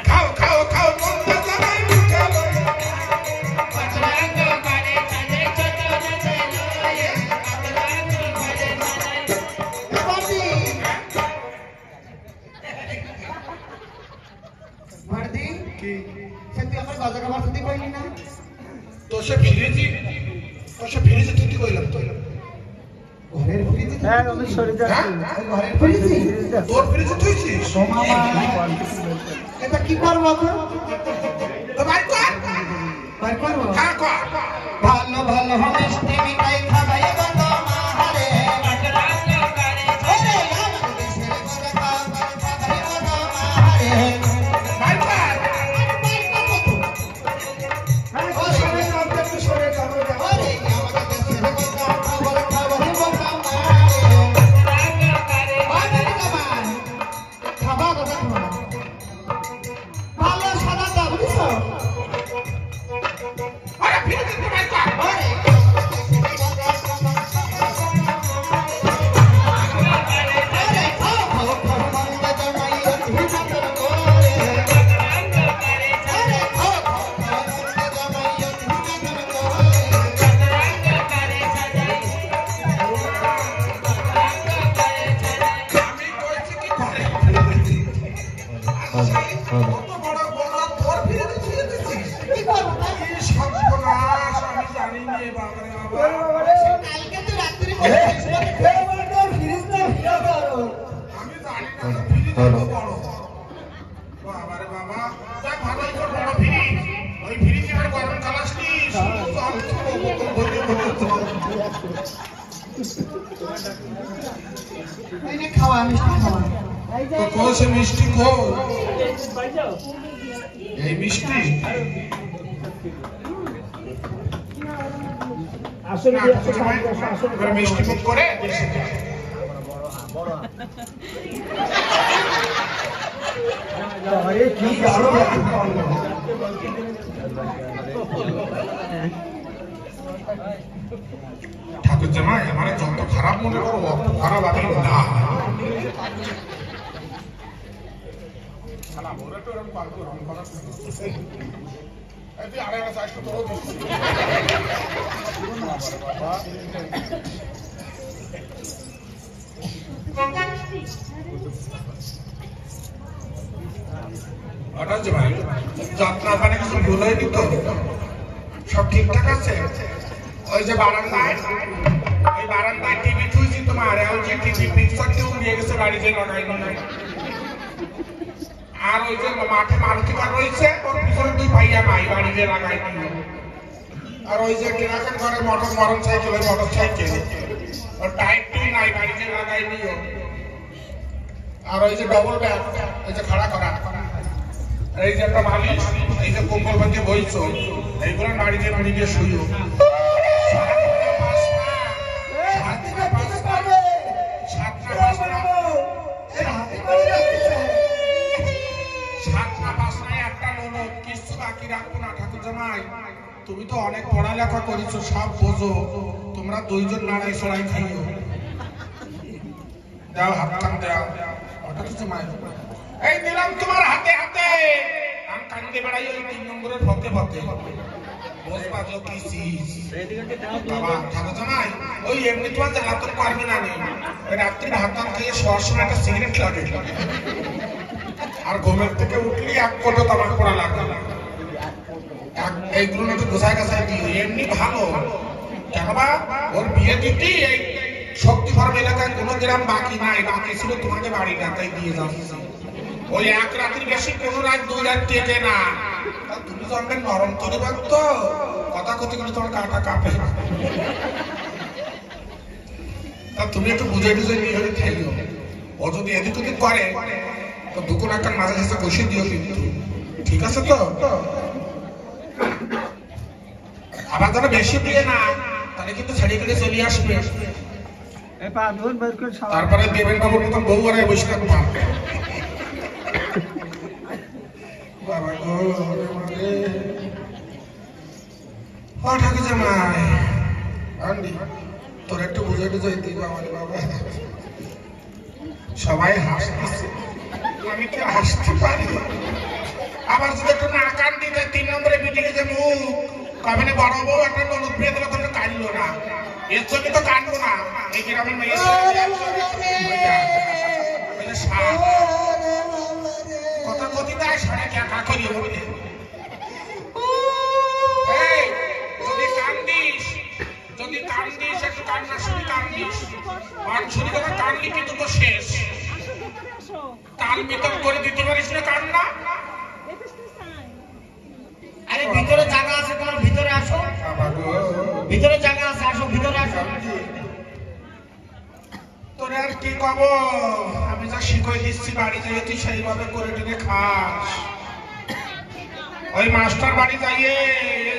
খাও খাও খাও নন্দা জামাই মুখে তোষে ফিরেছি তুই কইলাম তো ঘরের ফিরেছি হ্যাঁ আমি সরে যাচ্ছি ঘরের ফিরেছি তোর ফিরেছি তুইছিস এটা কি করবো তো ভাই কর ভাই করবো হ্যাঁ কর ভালো ভালো মিষ্টি মিঠাই খাবাই গো মাহারে ওরে আমার দেশের বড় খাবাই গো মাহারে ভাই কর খাওয়া মিষ্টি খাওয়া কৌশে মিষ্টি খো এই মিষ্টি আসলে মিষ্টি মুখ করে কি আরো ঠাকুর জামাই আমার যত খারাপ মনে করো অত খারাপ আমি না যাত্রা মানে কিছু ভুল হয়নি তো সব ঠিকঠাক আছে ওই যে বারান্দায় ওই বারান্দায় টিভি থুইছি তোমার এলজি টিভি পিকচারটিও নিয়ে গেছে বাড়িতে লাগাই নাই আর ওই যে মাঠে মারুতি কার রয়েছে ওর পিছনে দুই ভাইয়া ভাই বাড়িতে লাগাই আর ওই যে কেনাকার ঘরে মোটর সাইকেল ওর টাইপ টুই নাই বাড়িতে লাগাই নিও আর ওই যে ডবল ব্যাগ ওই যে খাড়া করা এই যে একটা বালিশ এই যে কম্বল বাঁধে বইছো এইগুলো বাড়িতে গিয়ে শুইও তুমি তো অনেক পড়ালেখা করেছো সব বোঝো তোমরা দুইজন লড়াই সড়াই খাইও দাও হাতটান দাও ওটা কিছু মাই এই দিলাম তোমার হাতে হাতে আমি কান্দে বেড়াই ওই 3 নম্বরের ফতে ফতে বসবা যে বাবা ঠাকুর জামাই ওই এমনি তোমার জ্বালাতন পারবে না ওই রাত্রি ভাত খেয়ে শোয়ার সময় একটা সিগারেট লাগে আর ঘুমের থেকে উঠলে এক কোটো তামাক পড়া লাগবে এইগুলো একটু গোছায় গাছায় দিই এমনি ভালো কেন বা ওর বিয়ে দিতে এই শক্তি ফার্ম এলাকায় কোনো গ্রাম বাকি নাই বাকি ছিল তোমাকে বাড়ি রাতাই দিয়ে যাচ্ছে ওই এক রাত্রি বেশি কোনো রাত 2 রাত টেকে না তুমি তো আমাকে নরম তরি তো কথা কথি করে তোমার কাটা কাঁপে তা তুমি একটু বুঝে টুঝে নিয়ে হলে খাইও ও যদি এদিক ওদিক করে তো দুকুন একটা মাঝে কাছে বসে দিও কিন্তু ঠিক আছে তো আবার ধরো বেশি দিয়ে না তাহলে কিন্তু ছাড়িয়ে গেলে চলে আসবে তারপরে দেবেন বাবুর মতন বউ আর বসে থাকবো বাবা গো ঠাকুর জামাই আন্ডি তোর একটু বুঝে টুঝে দিই আমার বাবা সবাই হাসতেছে আমি কি হাসতে পারি? আবার যদি একটু না কান দিতে 3 নম্বরে মিটিং এ যে মুখ কবে না বড় বউ একটা ননদ বিয়ে দিল তোকে কাঁদলো না, এর জন্য তো কাঁদবো না। এই গ্রামের মেয়ে কথা কথি দেয় সারা কা করি বলে যদি কান্দিস একটু কান্না শুনি কান্দিস আর শুনি কথা কান্দি কিন্তু তো শেষ কাল ভিতর করে দিতে পারিস না কান্না। আরে ভিতরে জায়গা আছে তোমার, ভিতরে আসো, ভিতরে জায়গা আছে, আসো ভিতরে আসো। তোরে আর কি কব, আমি যা শিখে দিচ্ছি বাড়ি যাই তুই সেইভাবে করে টেনে খাস। ওই মাস্টার বাড়ি যাইয়ে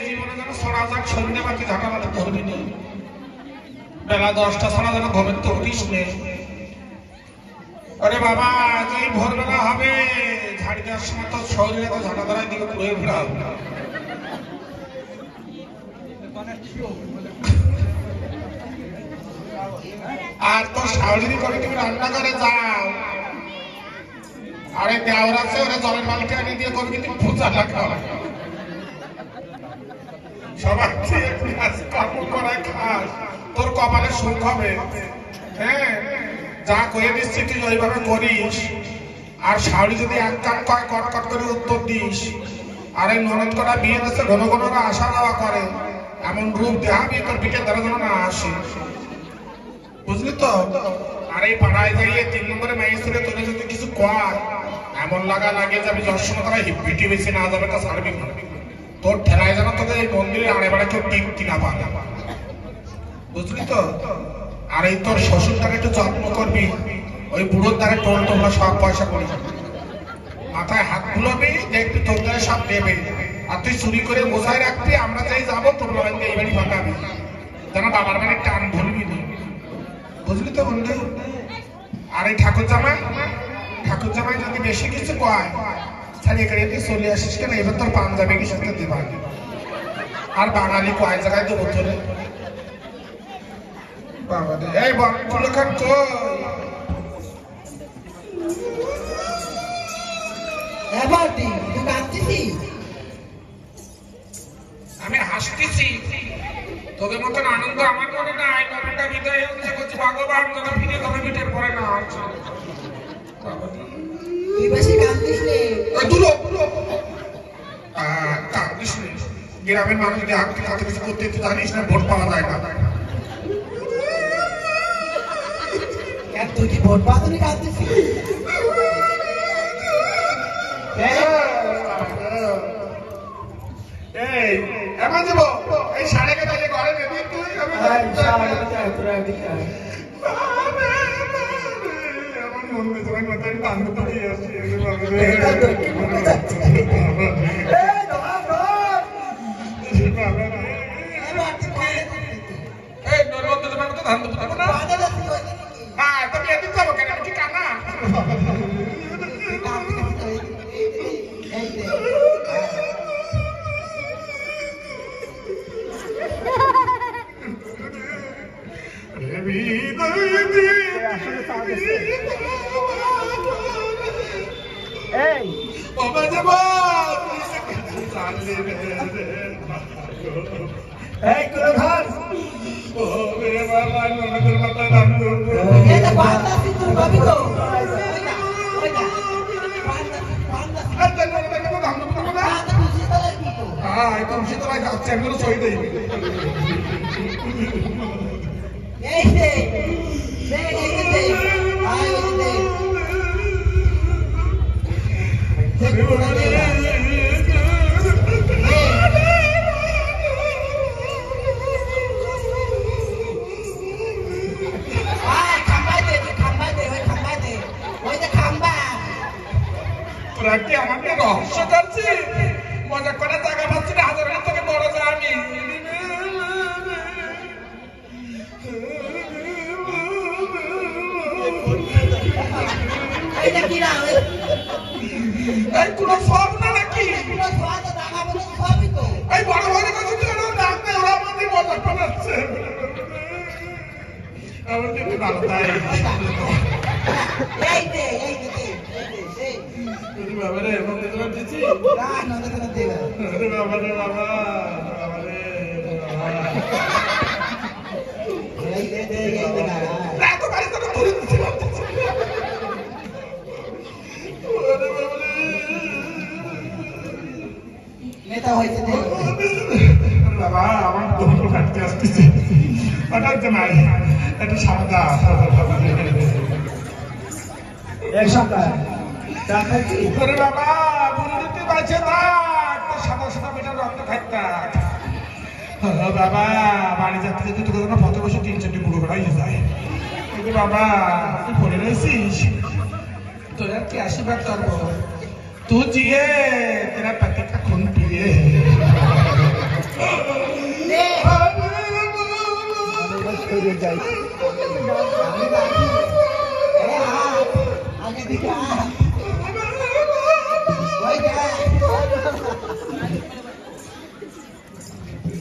জীবনে যেন সরা যাক সন্ধ্যে বাতি ঝাঁটা বাতি করবি নি, বেলা 10টা ছাড়া যেন ঘুমের তো উঠিস নে। আরে বাবা যেই ভোরবেলা হবে ঝাড়ি দেওয়ার সময় তো শরীরে তো ঝাঁটা ধরাই দিকে পুড়ে ফেরা হবে। আর তোর শাওরি করে তুমি রান্না করে যাও, আরে দেওয়ার আছে ওরা জলের বালতি আনি দিয়ে করবি তুমি পূজা খাওয়া সবাই কর্ম করায় খাস, তোর কপালে সুখ হবে। হ্যাঁ যা করে দিচ্ছি তুই ওইভাবে করিস। আর শাওরি যদি এক কাম কয় কটকট করে উত্তর দিস। আর এই ননদ করা বিয়ে দিচ্ছে ঘন ঘন আসা যাওয়া করে, এমন রূপ দেখাবি তোর পিঠে ধরে যেন না আসে, বুঝলি তো? আর এই পাড়ায় যাইয়ে 3 নম্বরে ম্যাজিস্ট্রেটে তোকে যদি কিছু কয় এমন লাগা লাগে যে আমি দর্শন করা হিপিটি বেশি না যাবে তা ছাড়বি না। তোর ঠেলায় যেন তোদের এই মন্দিরে আড়ে বেড়া কেউ টিকটি না পাবে, বুঝলি তো? আর এই তোর শ্বশুরটাকে একটু যত্ন করবি, ওই বুড়োর দ্বারা টোল টোলা সব পয়সা করে মাথায় হাত বুলাবি, দেখবি তোর দ্বারা সব দেবে। আর তুই চুরি করে বোঝায় রাখবি, আমরা যাই যাবো তোর বাড়িতে এই বাড়ি ফাঁকাবি, যেন বাবার বাড়ির টান ধরবি না, বুঝলি তো বন্ধু? আর এই ঠাকুর জামাই যদি বেশি কিছু কয় ছাড়িয়ে কাড়িয়ে তুই চলে আসিস কেন, এবার তোর পাঞ্জাবে কি সাথে দিবা। আর বাঙালি কয় জায়গায় দেবো তোরে বাবা রে। এই বাবুল খান কই? আমি হাসতেছি, তোদের মতন আনন্দ আমার মনে নাই। নবীনটা বিদায় হচ্ছে বলছি ভগবান যেন ফিরে তবে পিঠের পরে না হচ্ছে। গ্রামের মানুষ যদি হাত থেকে কিছু করতে জানিস না, ভোট পাওয়া যায় না। তুই কি ভোট পাওয়া কাঁদতেছিস? এই এমন যাব এই সাড়ে কাটালে ঘরে নেবি তুই? আমার মন মেজবাই মাথায় টানতে পারি আসি। এই নর্মদ তোমার তো ধান দেবো না? হ্যাঁ তুমি এদিন যাবো কেন? আমি কি কানা? এই বাবা যাব এই কোন ঘর ও রে বাবা ননদের মাথা দাম দেবো। এটা বান্দাসি তোর ভাবি তো ওইটা আরে ননদের মাথা দাম দেবো না? বান্দা খুশি তোর কি তো হ্যাঁ এই তো খুশি তোরা যাচ্ছে এগুলো সই দেই। এই যে আয় তোরা কি আমাকে রহস্য করছি? মজা করে জায়গা পাচ্ছি না, হাজারের থেকে বড় যা আমি। এটা কি না এই কোনো সব না নাকি? পুরো স্বাদ টাকা বলে সবই তো এই বড় বড় কথা তুই ওরা ডাকতে ওরা আমাদের মজা পাচ্ছে। আমার কিন্তু ভালো তাই। এই দে নদী তোমার দিচ্ছি না নদী কোনো দিয়ে না আরে বাবা রে বাবা বাবা রে বাবা এই দেখা না তো গাড়ি তো ধরে দিচ্ছি আরে বাবা রে নেতা হইতে দে বাবা আমার দোকান কাটতে আসতেছে হঠাৎ জামাই একটু সাবধান এক সপ্তাহ চা খাচ্ছি ওরে বাবা বুড়ি দিতে বাঁচে থাক তো সাদা সাদা মেটার রক্ত খাইতাক বাবা বাড়ি যাতে যেতে তোকে যেন পথে বসে 3-4টি বুড়ো করাই যায় কিন্তু বাবা তুই পড়ে রয়েছিস তোর আর কি আশীর্বাদ করবো तू जिए तेरा पति का खून पिए আগে দিকে